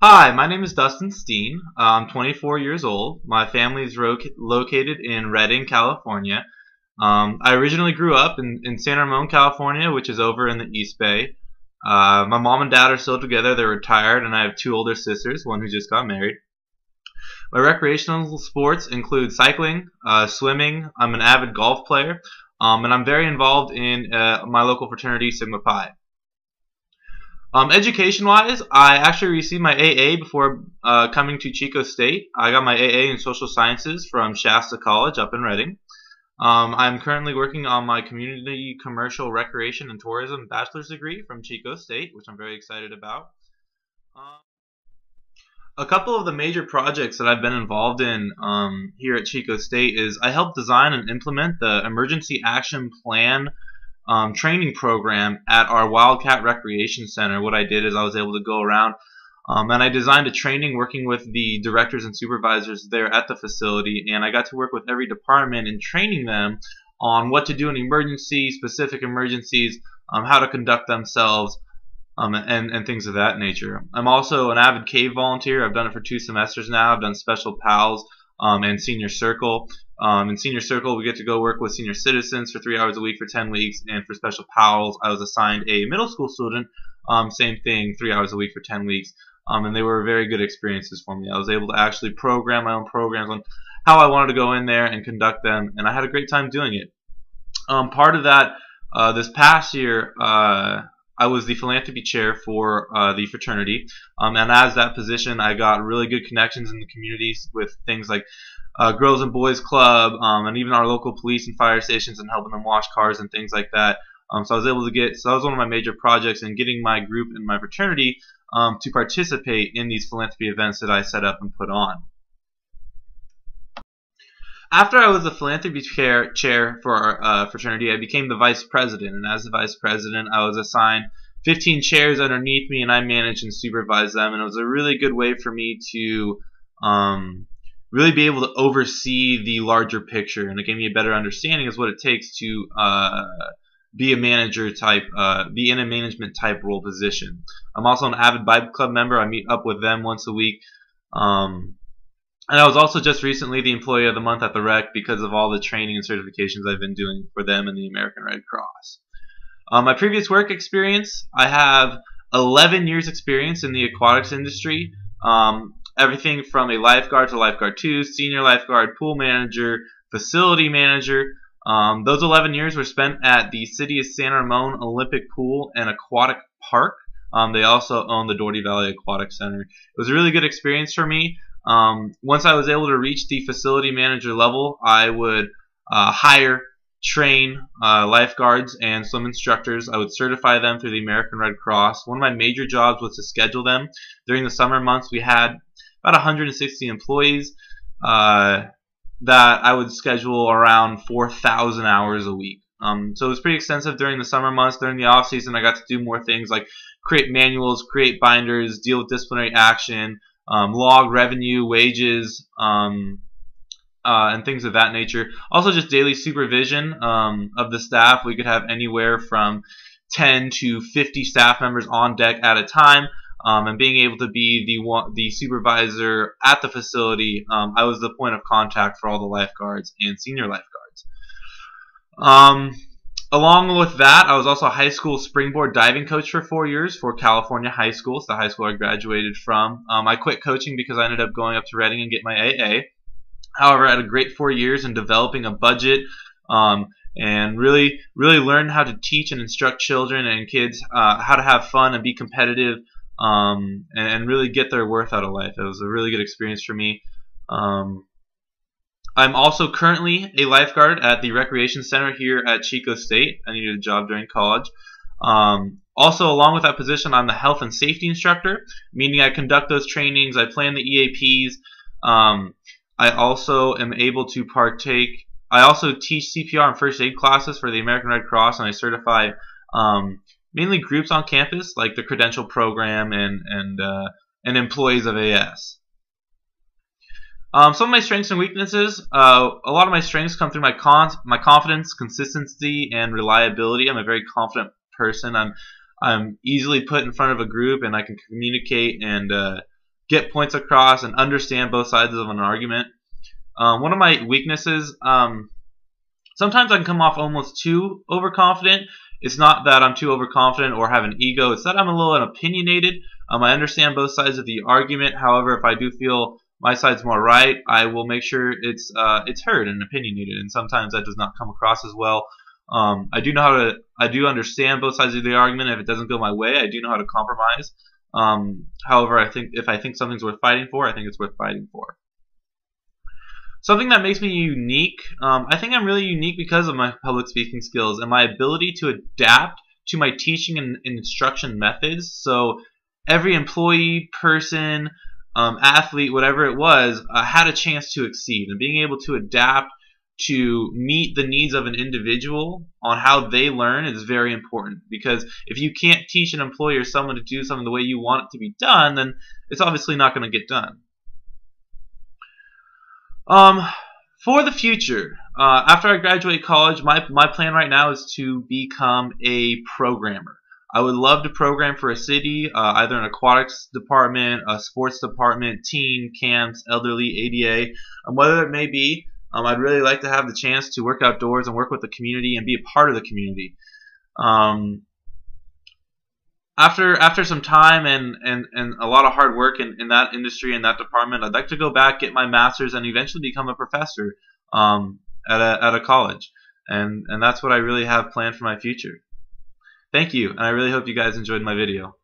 Hi, my name is Dustin Steen. I'm 24 years old. My family is located in Redding, California. I originally grew up in San Ramon, California, which is over in the East Bay. My mom and dad are still together. They're retired, and I have two older sisters, one who just got married. My recreational sports include cycling, swimming. I'm an avid golf player, and I'm very involved in my local fraternity, Sigma Pi. Education-wise, I actually received my AA before coming to Chico State. I got my AA in Social Sciences from Shasta College up in Redding. I'm currently working on my Community Commercial Recreation and Tourism Bachelor's degree from Chico State, which I'm very excited about. A couple of the major projects that I've been involved in here at Chico State is I helped design and implement the Emergency Action Plan training program at our Wildcat Recreation Center. What I did is I was able to go around and I designed a training working with the directors and supervisors there at the facility, and I got to work with every department and training them on what to do in emergencies, specific emergencies, how to conduct themselves, and things of that nature. I'm also an avid cave volunteer. I've done it for 2 semesters now. I've done Special Pals and Senior Circle. In Senior Circle, we get to go work with senior citizens for 3 hours a week for 10 weeks, and for Special Pals, I was assigned a middle school student, same thing, 3 hours a week for 10 weeks, and they were very good experiences for me. I was able to actually program my own programs on how I wanted to go in there and conduct them, and I had a great time doing it. Part of that, this past year, I was the philanthropy chair for the fraternity, and as that position, I got really good connections in the communities with things like Girls and Boys Club, and even our local police and fire stations, and helping them wash cars and things like that. So I was able to so that was one of my major projects in getting my group and my fraternity to participate in these philanthropy events that I set up and put on. After I was the philanthropy chair for our fraternity, I became the vice president, and as the vice president, I was assigned 15 chairs underneath me, and I managed and supervised them, and it was a really good way for me to really be able to oversee the larger picture, and it gave me a better understanding of what it takes to be a manager type, be in a management type role position. I'm also an avid Bible Club member. I meet up with them once a week. And I was also just recently the Employee of the Month at the Rec because of all the training and certifications I've been doing for them and the American Red Cross. My previous work experience, I have 11 years experience in the aquatics industry. Everything from a lifeguard to lifeguard 2, senior lifeguard, pool manager, facility manager. Those 11 years were spent at the City of San Ramon Olympic Pool and Aquatic Park. They also own the Doherty Valley Aquatic Center. It was a really good experience for me. Once I was able to reach the facility manager level, I would hire, train lifeguards and swim instructors. I would certify them through the American Red Cross. One of my major jobs was to schedule them. During the summer months, we had about 160 employees that I would schedule around 4,000 hours a week. So it was pretty extensive during the summer months. During the off season, I got to do more things like create manuals, create binders, deal with disciplinary action, log revenue, wages, and things of that nature. Also just daily supervision of the staff. We could have anywhere from 10 to 50 staff members on deck at a time, and being able to be the supervisor at the facility. I was the point of contact for all the lifeguards and senior lifeguards. Along with that, I was also a high school springboard diving coach for 4 years for California High School. It's the high school I graduated from. I quit coaching because I ended up going up to Redding and get my AA. However, I had a great 4 years in developing a budget and really learned how to teach and instruct children and kids how to have fun and be competitive and really get their worth out of life. It was a really good experience for me. I'm also currently a lifeguard at the Recreation Center here at Chico State. I needed a job during college. Also, along with that position, I'm the health and safety instructor, meaning I conduct those trainings, I plan the EAPs. I also am able to partake. I also teach CPR and first aid classes for the American Red Cross, and I certify mainly groups on campus, like the Credential Program and employees of AS. Some of my strengths and weaknesses. A lot of my strengths come through my confidence, consistency, and reliability. I'm a very confident person. I'm easily put in front of a group, and I can communicate and get points across and understand both sides of an argument. One of my weaknesses, sometimes I can come off almost too overconfident. It's not that I'm too overconfident or have an ego. It's that I'm a little opinionated. I understand both sides of the argument. However, if I do feel my side's more right, I will make sure it's heard and opinionated. And sometimes that does not come across as well. I do understand both sides of the argument. If it doesn't go my way, I do know how to compromise. However, if I think something's worth fighting for, I think it's worth fighting for. Something that makes me unique, I think I'm really unique because of my public speaking skills and my ability to adapt to my teaching and instruction methods. So every employee, person, athlete, whatever it was, had a chance to exceed. And being able to adapt to meet the needs of an individual on how they learn is very important. Because if you can't teach an employee or someone to do something the way you want it to be done, then it's obviously not going to get done. For the future, after I graduate college, my plan right now is to become a programmer. I would love to program for a city, either an aquatics department, a sports department, teen camps, elderly, ADA, whatever it may be. I'd really like to have the chance to work outdoors and work with the community and be a part of the community. After some time and a lot of hard work in that industry and that department, I'd like to go back, get my master's, and eventually become a professor at a college. And that's what I really have planned for my future. Thank you, and I really hope you guys enjoyed my video.